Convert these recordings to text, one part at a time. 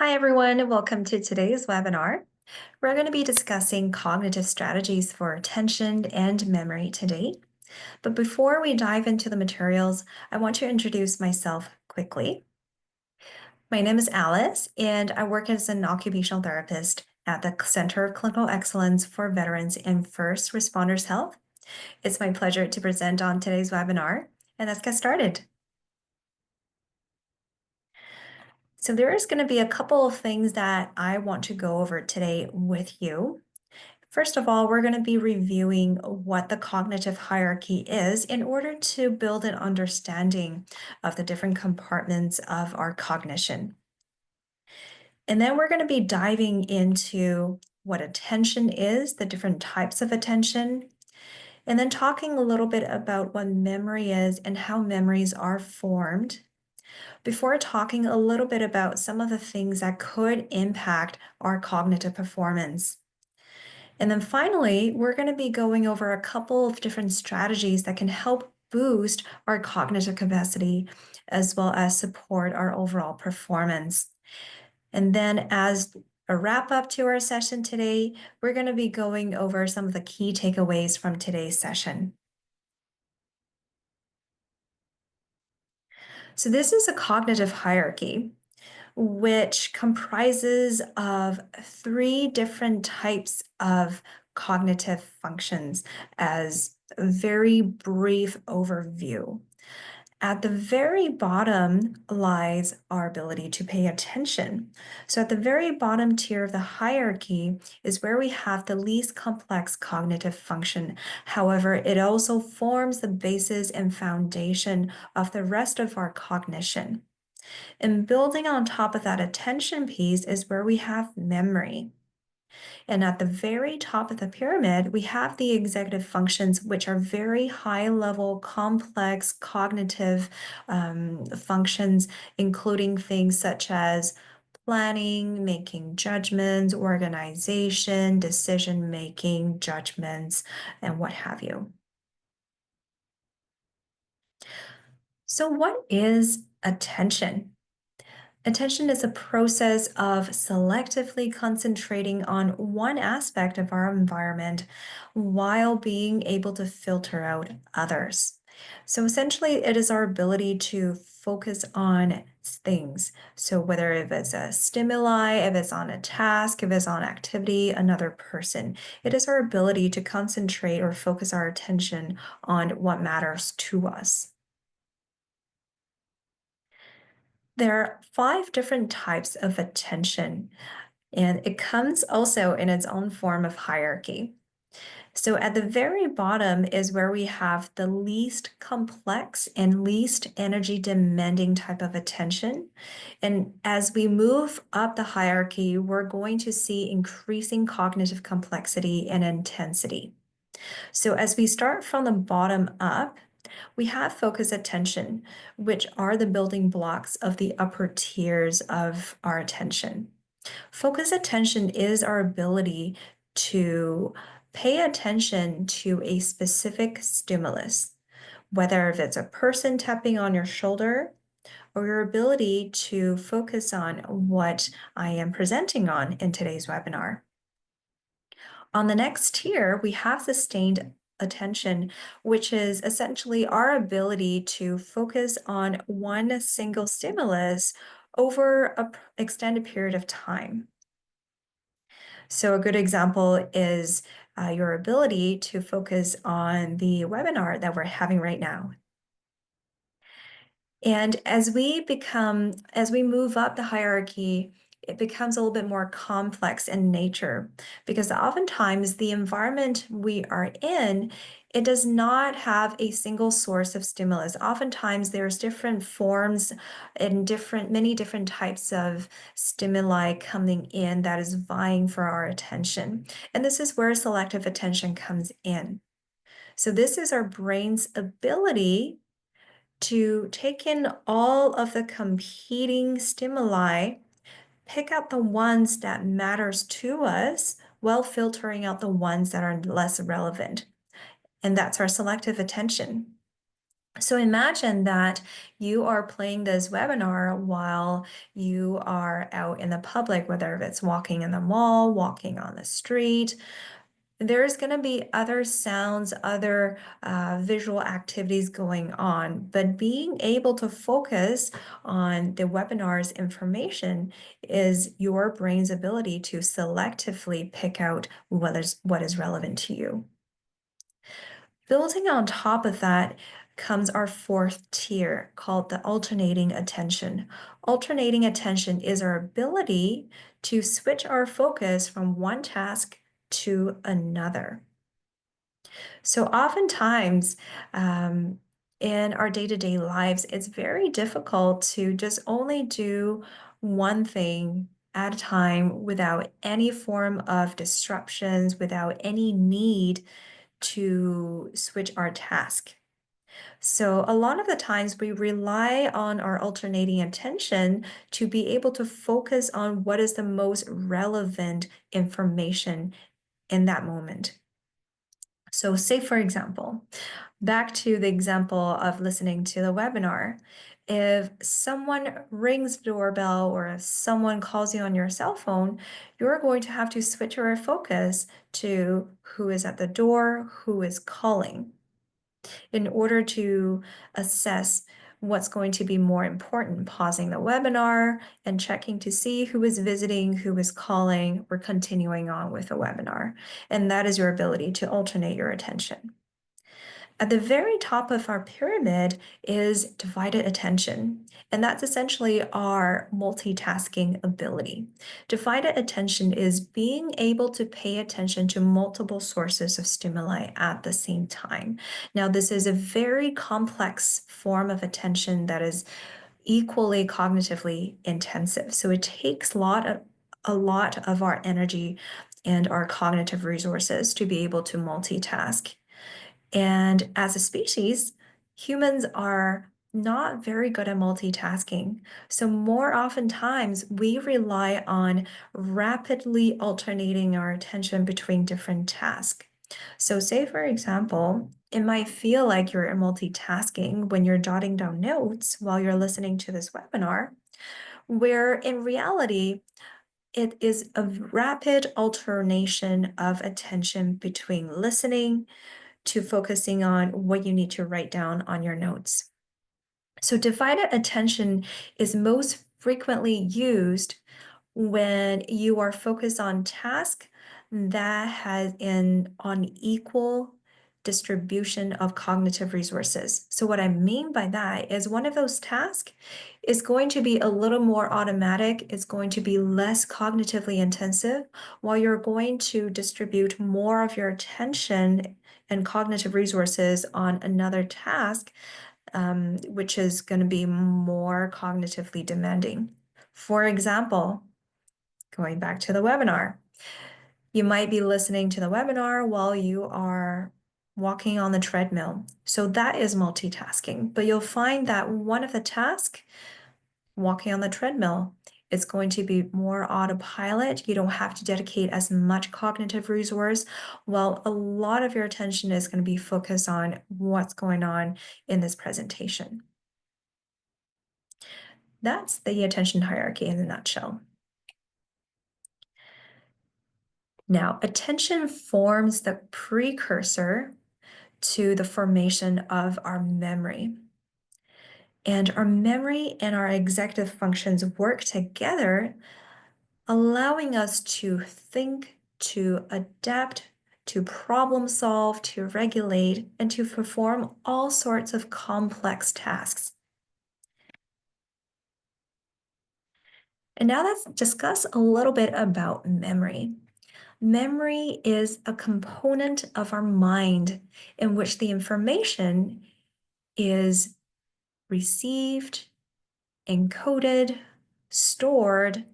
Hi, everyone. Welcome to today's webinar. We're going to be discussing cognitive strategies for attention and memory today. But before we dive into the materials, I want to introduce myself quickly. My name is Alice, and I work as an occupational therapist at the Center of Clinical Excellence for Veterans and First Responders Health. It's my pleasure to present on today's webinar, and let's get started. So there is going to be a couple of things that I want to go over today with you. First of all, we're going to be reviewing what the cognitive hierarchy is in order to build an understanding of the different compartments of our cognition. And then we're going to be diving into what attention is, the different types of attention, and then talking a little bit about what memory is and how memories are formed, before talking a little bit about some of the things that could impact our cognitive performance. And then finally, we're going to be going over a couple of different strategies that can help boost our cognitive capacity as well as support our overall performance. And then as a wrap up to our session today, we're going to be going over some of the key takeaways from today's session. So this is a cognitive hierarchy, which comprises of three different types of cognitive functions as a very brief overview. At the very bottom lies our ability to pay attention. So at the very bottom tier of the hierarchy is where we have the least complex cognitive function. However, it also forms the basis and foundation of the rest of our cognition. And building on top of that attention piece is where we have memory. And at the very top of the pyramid, we have the executive functions, which are very high level, complex cognitive functions, including things such as planning, making judgments, organization, decision making, judgments, and what have you. So, what is attention? Attention is a process of selectively concentrating on one aspect of our environment while being able to filter out others. So essentially, it is our ability to focus on things. So whether if it's a stimuli, if it's on a task, if it's on activity, another person, it is our ability to concentrate or focus our attention on what matters to us. There are five different types of attention, and it comes also in its own form of hierarchy. So at the very bottom is where we have the least complex and least energy demanding type of attention. And as we move up the hierarchy, we're going to see increasing cognitive complexity and intensity. So as we start from the bottom up, we have focus attention, which are the building blocks of the upper tiers of our attention. Focus attention is our ability to pay attention to a specific stimulus, whether if it's a person tapping on your shoulder or your ability to focus on what I am presenting on in today's webinar. On the next tier, we have sustained attention, which is essentially our ability to focus on one single stimulus over an extended period of time. So a good example is your ability to focus on the webinar that we're having right now. And as we move up the hierarchy, it becomes a little bit more complex in nature because oftentimes the environment we are in, it does not have a single source of stimulus. Oftentimes there's different forms and many different types of stimuli coming in that is vying for our attention. And this is where selective attention comes in. So this is our brain's ability to take in all of the competing stimuli, pick out the ones that matters to us while filtering out the ones that are less relevant. And that's our selective attention. So imagine that you are playing this webinar while you are out in the public, whether it's walking in the mall, walking on the street. There's going to be other sounds, other visual activities going on, but being able to focus on the webinar's information is your brain's ability to selectively pick out what is relevant to you. Building on top of that comes our fourth tier called the alternating attention. Alternating attention is our ability to switch our focus from one task to another. So oftentimes, in our day-to-day lives, it's very difficult to just only do one thing at a time without any form of disruptions, without any need to switch our task. So a lot of the times we rely on our alternating attention to be able to focus on what is the most relevant information in that moment. So say, for example, back to the example of listening to the webinar. If someone rings the doorbell or if someone calls you on your cell phone, you're going to have to switch your focus to who is at the door, who is calling, in order to assess what's going to be more important, pausing the webinar and checking to see who is visiting, who is calling, or continuing on with the webinar. And that is your ability to alternate your attention. At the very top of our pyramid is divided attention, and that's essentially our multitasking ability. Divided attention is being able to pay attention to multiple sources of stimuli at the same time. Now, this is a very complex form of attention that is equally cognitively intensive. So it takes a lot of our energy and our cognitive resources to be able to multitask. And as a species, humans are not very good at multitasking. So more oftentimes, we rely on rapidly alternating our attention between different tasks. So say, for example, it might feel like you're multitasking when you're jotting down notes while you're listening to this webinar, where in reality, it is a rapid alternation of attention between listening to focusing on what you need to write down on your notes. So divided attention is most frequently used when you are focused on task that has an unequal distribution of cognitive resources. So what I mean by that is one of those tasks is going to be a little more automatic, it's going to be less cognitively intensive, while you're going to distribute more of your attention and cognitive resources on another task, which is going to be more cognitively demanding. For example, going back to the webinar, you might be listening to the webinar while you are walking on the treadmill. So that is multitasking, but you'll find that one of the tasks, walking on the treadmill, it's going to be more autopilot. You don't have to dedicate as much cognitive resource, while a lot of your attention is going to be focused on what's going on in this presentation. That's the attention hierarchy in a nutshell. Now, attention forms the precursor to the formation of our memory. And our memory and our executive functions work together, allowing us to think, to adapt, to problem solve, to regulate, and to perform all sorts of complex tasks. And now let's discuss a little bit about memory. Memory is a component of our mind in which the information is received, encoded, stored,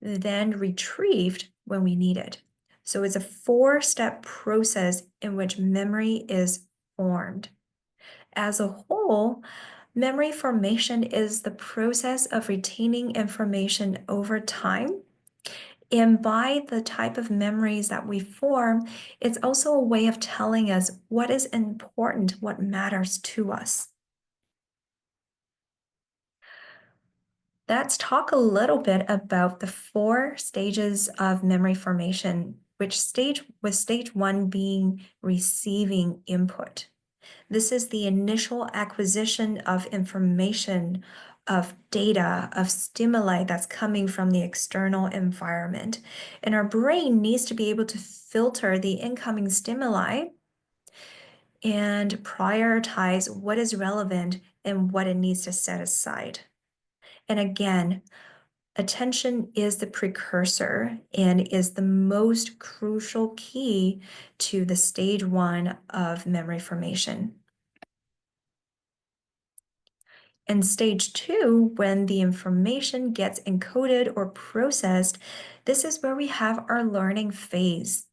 then retrieved when we need it. So it's a four-step process in which memory is formed. As a whole, memory formation is the process of retaining information over time. And by the type of memories that we form, it's also a way of telling us what is important, what matters to us. Let's talk a little bit about the four stages of memory formation, with stage one being receiving input. This is the initial acquisition of information, of data, of stimuli that's coming from the external environment. And our brain needs to be able to filter the incoming stimuli and prioritize what is relevant and what it needs to set aside. And again, attention is the precursor and is the most crucial key to the stage one of memory formation. And stage two, when the information gets encoded or processed, this is where we have our learning phase.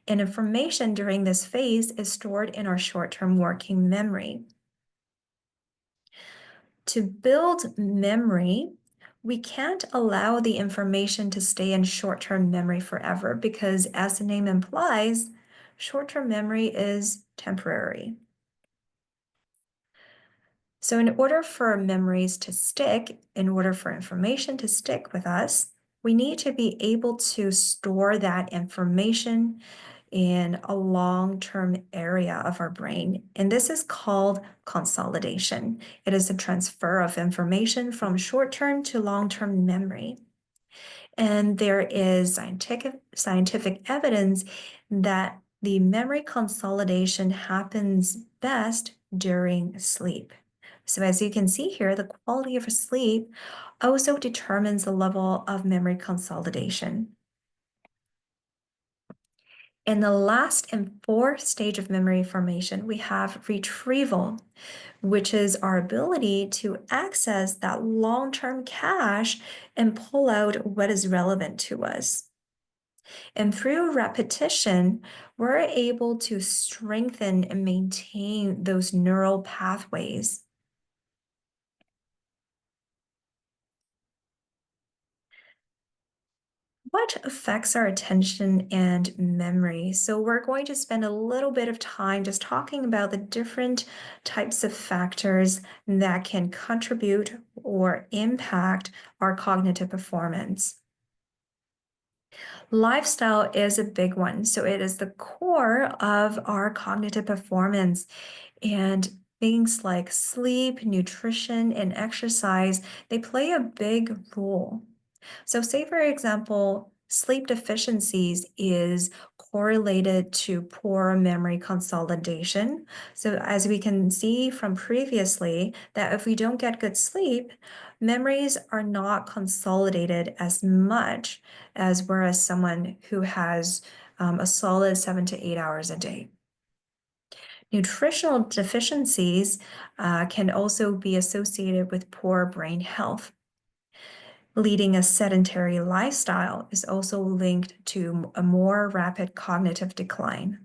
And information during this phase is stored in our short-term working memory. To build memory, we can't allow the information to stay in short-term memory forever because, as the name implies, short-term memory is temporary. So in order for memories to stick, in order for information to stick with us, we need to be able to store that information in a long-term area of our brain. And this is called consolidation. It is the transfer of information from short-term to long-term memory. And there is scientific evidence that the memory consolidation happens best during sleep. So as you can see here, the quality of sleep also determines the level of memory consolidation. In the last and fourth stage of memory formation, we have retrieval, which is our ability to access that long-term cache and pull out what is relevant to us. And through repetition, we're able to strengthen and maintain those neural pathways. What affects our attention and memory? So we're going to spend a little bit of time just talking about the different types of factors that can contribute or impact our cognitive performance. Lifestyle is a big one. So it is the core of our cognitive performance, and things like sleep, nutrition, and exercise, they play a big role. So say, for example, sleep deficiencies is correlated to poor memory consolidation. So as we can see from previously, that if we don't get good sleep, memories are not consolidated as much as whereas someone who has a solid 7 to 8 hours a day. Nutritional deficiencies can also be associated with poor brain health. Leading a sedentary lifestyle is also linked to a more rapid cognitive decline.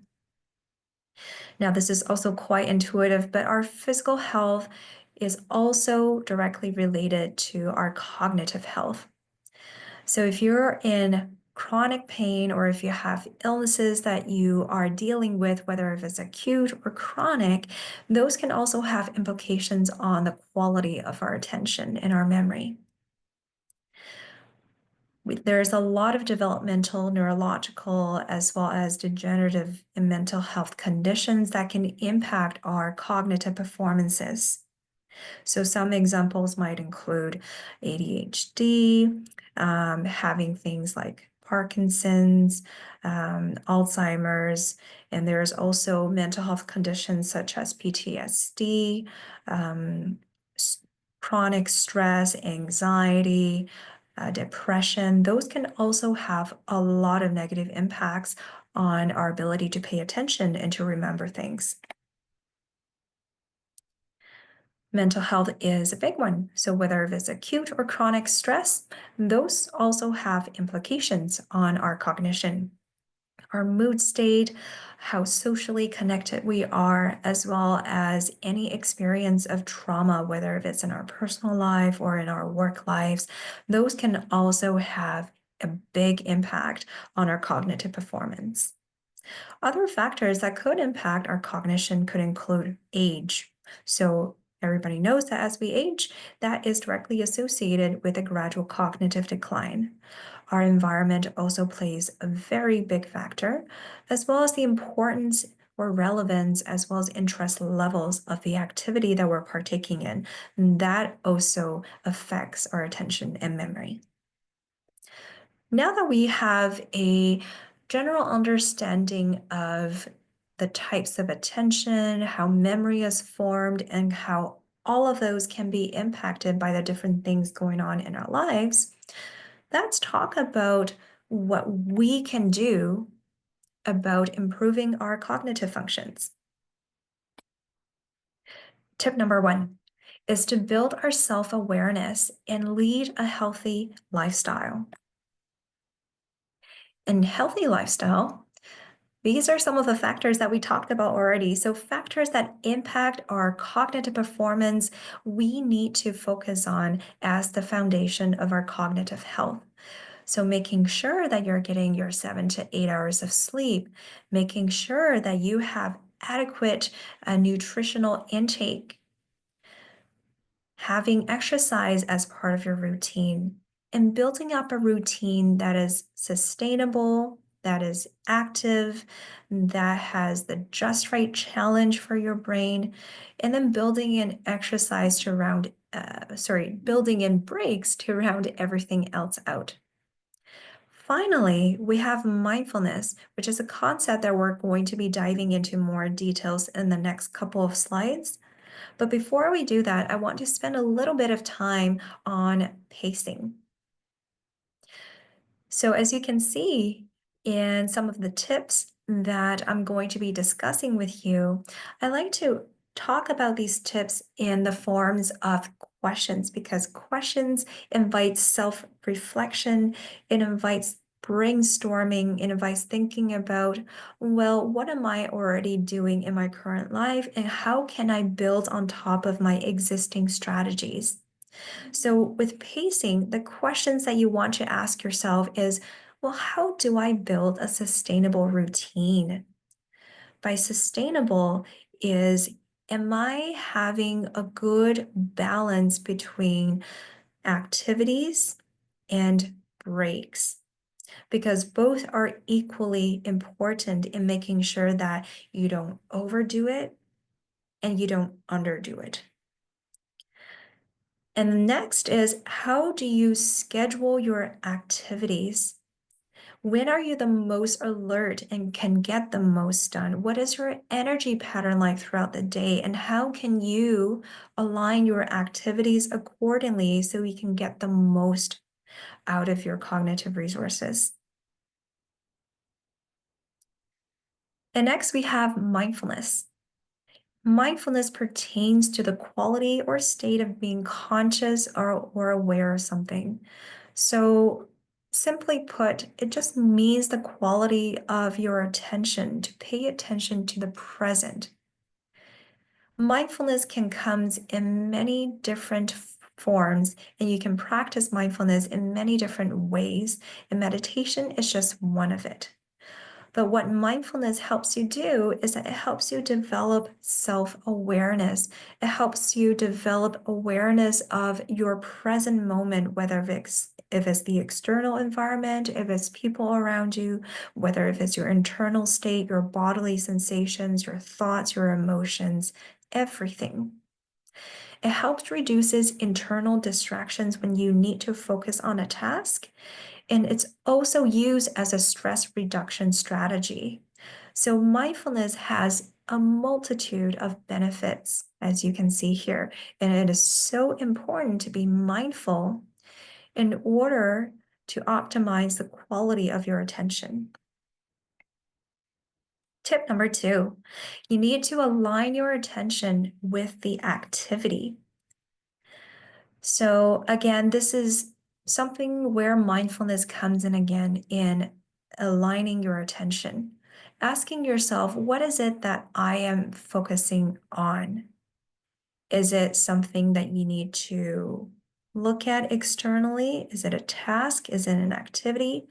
Now, this is also quite intuitive, but our physical health is also directly related to our cognitive health. So if you're in chronic pain or if you have illnesses that you are dealing with, whether if it's acute or chronic, those can also have implications on the quality of our attention and our memory. There's a lot of developmental, neurological, as well as degenerative and mental health conditions that can impact our cognitive performances. So some examples might include ADHD, having things like Parkinson's, Alzheimer's, and there's also mental health conditions such as PTSD, um, chronic stress, anxiety, depression. Those can also have a lot of negative impacts on our ability to pay attention and to remember things. Mental health is a big one. So whether it's acute or chronic stress, those also have implications on our cognition, our mood state, how socially connected we are, as well as any experience of trauma, whether it's in our personal life or in our work lives. Those can also have a big impact on our cognitive performance. Other factors that could impact our cognition could include age. So Everybody knows that as we age, that is directly associated with a gradual cognitive decline. Our environment also plays a very big factor, as well as the importance or relevance, as well as interest levels of the activity that we're partaking in. That also affects our attention and memory. Now that we have a general understanding of the types of attention, how memory is formed, and how all of those can be impacted by the different things going on in our lives, let's talk about what we can do about improving our cognitive functions. Tip number 1 is to build our self-awareness and lead a healthy lifestyle. In healthy lifestyle, these are some of the factors that we talked about already. So factors that impact our cognitive performance, we need to focus on as the foundation of our cognitive health. So making sure that you're getting your 7 to 8 hours of sleep, making sure that you have adequate nutritional intake, having exercise as part of your routine, and building up a routine that is sustainable, that is active, that has the just right challenge for your brain, and then building in exercise to building in breaks to round everything else out. Finally, we have mindfulness, which is a concept that we're going to be diving into more details in the next couple of slides. But before we do that, I want to spend a little bit of time on pacing. So as you can see in some of the tips that I'm going to be discussing with you, I like to talk about these tips in the forms of questions because questions invite self-reflection, it invites brainstorming, it invites thinking about, well, what am I already doing in my current life and how can I build on top of my existing strategies? So with pacing, the questions that you want to ask yourself is, well, how do I build a sustainable routine? By sustainable is, am I having a good balance between activities and breaks? Because both are equally important in making sure that you don't overdo it and you don't underdo it. And the next is, how do you schedule your activities? When are you the most alert and can get the most done? What is your energy pattern like throughout the day? And how can you align your activities accordingly so you can get the most out of your cognitive resources? And next, we have mindfulness. Mindfulness pertains to the quality or state of being conscious or aware of something. So, simply put, it just means the quality of your attention, to pay attention to the present. Mindfulness can come in many different forms, and you can practice mindfulness in many different ways, and meditation is just one of it. But what mindfulness helps you do is that it helps you develop self-awareness. It helps you develop awareness of your present moment, whether if it's the external environment, if it's people around you, whether if it's your internal state, your bodily sensations, your thoughts, your emotions, everything. It helps reduces internal distractions when you need to focus on a task, and it's also used as a stress reduction strategy. So mindfulness has a multitude of benefits, as you can see here, and it is so important to be mindful in order to optimize the quality of your attention. Tip number 2, you need to align your attention with the activity. So again, this is something where mindfulness comes in again in aligning your attention. Asking yourself, what is it that I am focusing on? Is it something that you need to look at externally? Is it a task? Is it an activity?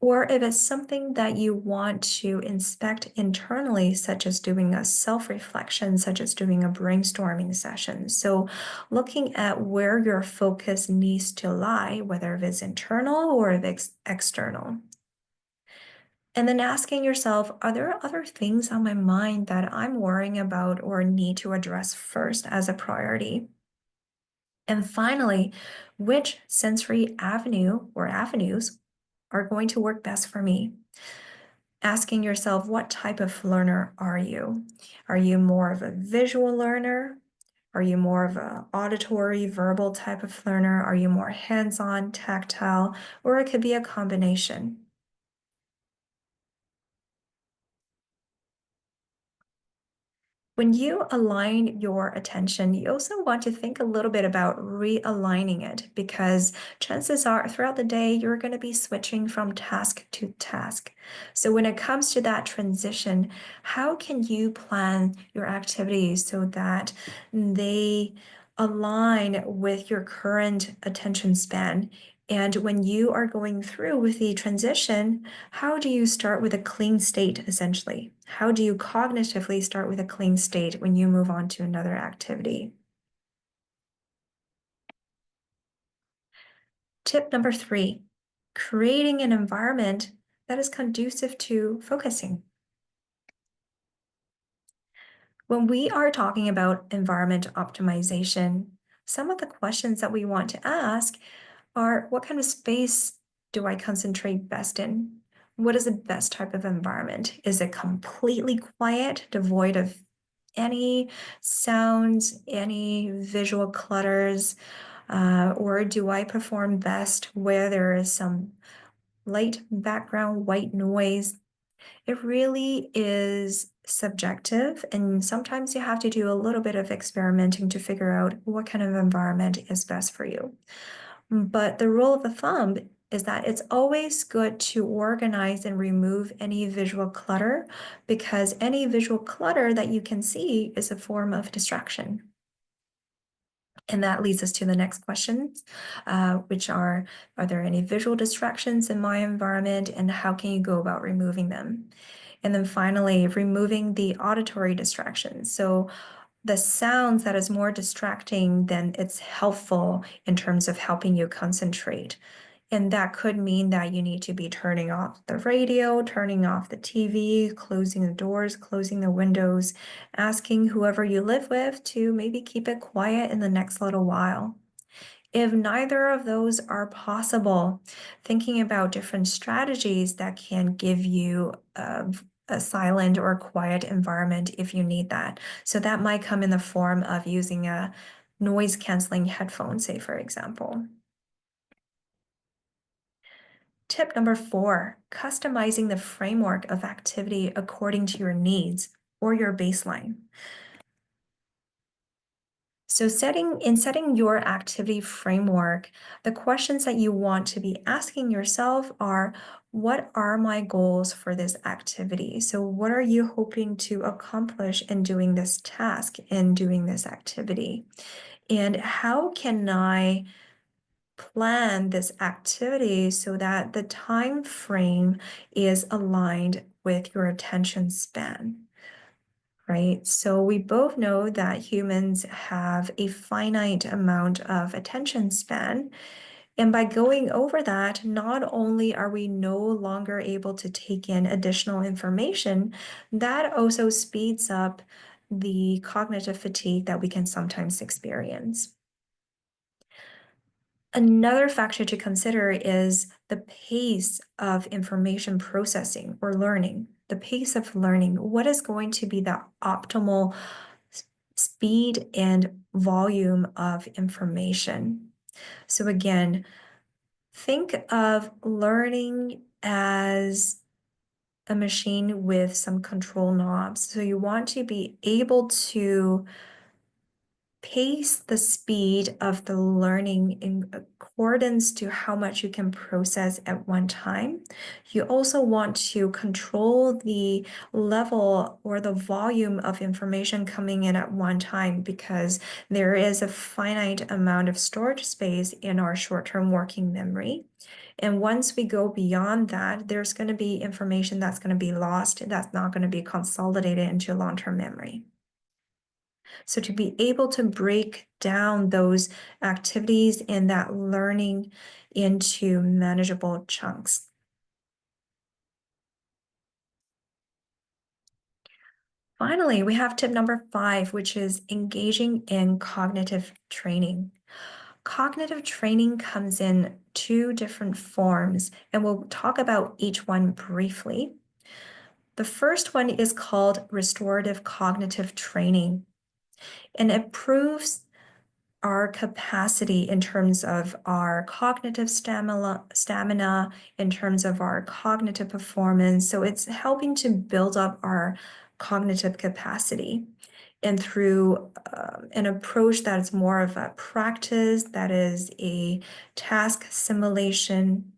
or if it's something that you want to inspect internally, such as doing a self-reflection, such as doing a brainstorming session. So looking at where your focus needs to lie, whether if it's internal or if it's external. And then asking yourself, are there other things on my mind that I'm worrying about or need to address first as a priority? And finally, which sensory avenue or avenues are going to work best for me? Asking yourself, what type of learner are you? Are you more of a visual learner? Are you more of an auditory, verbal type of learner? Are you more hands-on, tactile, or it could be a combination? When you align your attention, you also want to think a little bit about realigning it because chances are throughout the day, you're going to be switching from task to task. So when it comes to that transition, how can you plan your activities so that they align with your current attention span? And when you are going through with the transition, how do you start with a clean state, essentially? How do you cognitively start with a clean state when you move on to another activity? Tip number 3, creating an environment that is conducive to focusing. When we are talking about environment optimization, some of the questions that we want to ask are, what kind of space do I concentrate best in? What is the best type of environment? Is it completely quiet, devoid of any sounds, any visual clutters? Or do I perform best where there is some light background white noise? It really is subjective, and sometimes you have to do a little bit of experimenting to figure out what kind of environment is best for you. But the rule of the thumb is that it's always good to organize and remove any visual clutter because any visual clutter that you can see is a form of distraction. And that leads us to the next questions, which are there any visual distractions in my environment and how can you go about removing them? And then finally, removing the auditory distractions. So the sounds that is more distracting than it's helpful in terms of helping you concentrate. And that could mean that you need to be turning off the radio, turning off the TV, closing the doors, closing the windows, asking whoever you live with to maybe keep it quiet in the next little while. If neither of those are possible, thinking about different strategies that can give you a silent or quiet environment if you need that. So that might come in the form of using a noise canceling headphone, say, for example. Tip number 4, customizing the framework of activity according to your needs or your baseline. So setting your activity framework, the questions that you want to be asking yourself are, what are my goals for this activity? So what are you hoping to accomplish in doing this task, in doing this activity? And how can I plan this activity so that the time frame is aligned with your attention span, right? So we both know that humans have a finite amount of attention span. And by going over that, not only are we no longer able to take in additional information, that also speeds up the cognitive fatigue that we can sometimes experience. Another factor to consider is the pace of information processing or learning, the pace of learning. What is going to be the optimal speed and volume of information? So again, think of learning as a machine with some control knobs. So you want to be able to pace the speed of the learning in accordance to how much you can process at one time. You also want to control the level or the volume of information coming in at one time because there is a finite amount of storage space in our short-term working memory. And once we go beyond that, there's going to be information that's going to be lost, that's not going to be consolidated into long-term memory. So to be able to break down those activities and that learning into manageable chunks. Finally, we have tip number 5, which is engaging in cognitive training. Cognitive training comes in 2 different forms, and we'll talk about each one briefly. The first one is called restorative cognitive training, and it proves our capacity in terms of our cognitive stamina, in terms of our cognitive performance. So it's helping to build up our cognitive capacity. And through an approach that is more of a practice, that is a task simulation.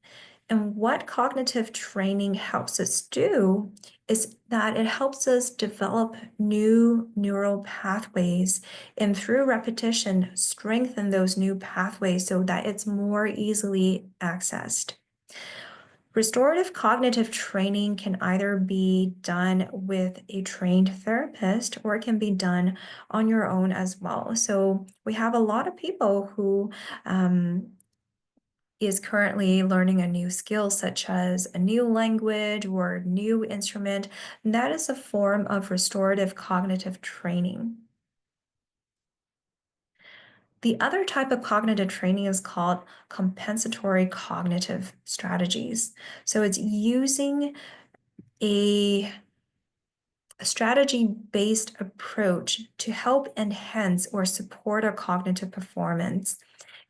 And what cognitive training helps us do is that it helps us develop new neural pathways and through repetition, strengthen those new pathways so that it's more easily accessed. Restorative cognitive training can either be done with a trained therapist or it can be done on your own as well. So we have a lot of people who is currently learning a new skill, such as a new language or a new instrument. And that is a form of restorative cognitive training. The other type of cognitive training is called compensatory cognitive strategies. So it's using a strategy-based approach to help enhance or support our cognitive performance.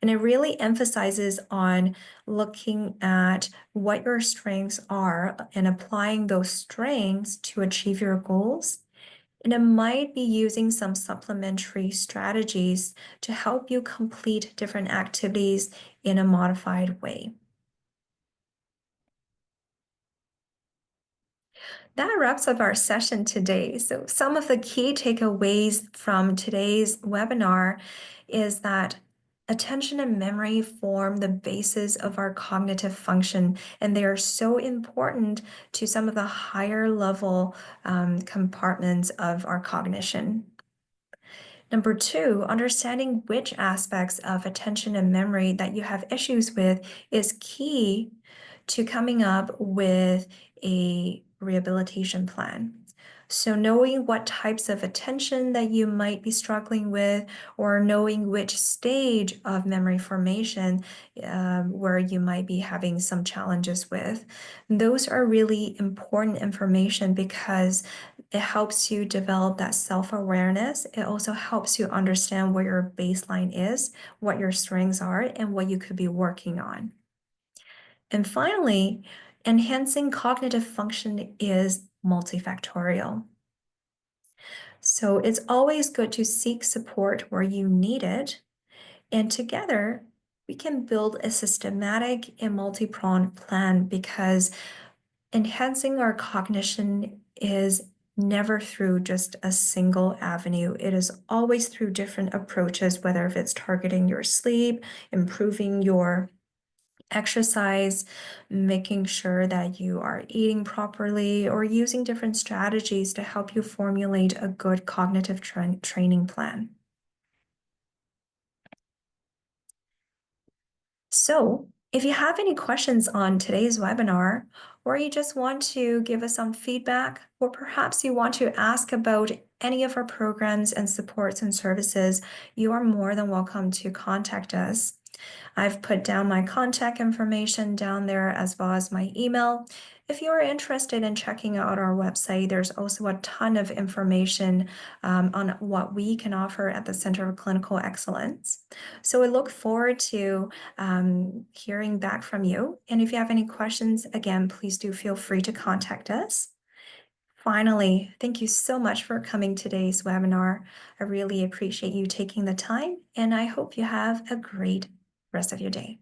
And it really emphasizes on looking at what your strengths are and applying those strengths to achieve your goals. And it might be using some supplementary strategies to help you complete different activities in a modified way. That wraps up our session today. So some of the key takeaways from today's webinar is that attention and memory form the basis of our cognitive function, and they are so important to some of the higher level compartments of our cognition. Number 2, understanding which aspects of attention and memory that you have issues with is key to coming up with a rehabilitation plan. So knowing what types of attention that you might be struggling with, or knowing which stage of memory formation where you might be having some challenges with, those are really important information because it helps you develop that self-awareness. It also helps you understand where your baseline is, what your strengths are, and what you could be working on. And finally, enhancing cognitive function is multifactorial. So it's always good to seek support where you need it. And together, we can build a systematic and multi-pronged plan because enhancing our cognition is never through just a single avenue. It is always through different approaches, whether if it's targeting your sleep, improving your exercise, making sure that you are eating properly, or using different strategies to help you formulate a good cognitive training plan. So if you have any questions on today's webinar, or you just want to give us some feedback, or perhaps you want to ask about any of our programs and supports and services, you are more than welcome to contact us. I've put down my contact information down there as well as my email. If you are interested in checking out our website, there's also a ton of information on what we can offer at the Center of Clinical Excellence. So we look forward to hearing back from you. And if you have any questions, again, please do feel free to contact us. Finally, thank you so much for coming today's webinar. I really appreciate you taking the time, and I hope you have a great rest of your day.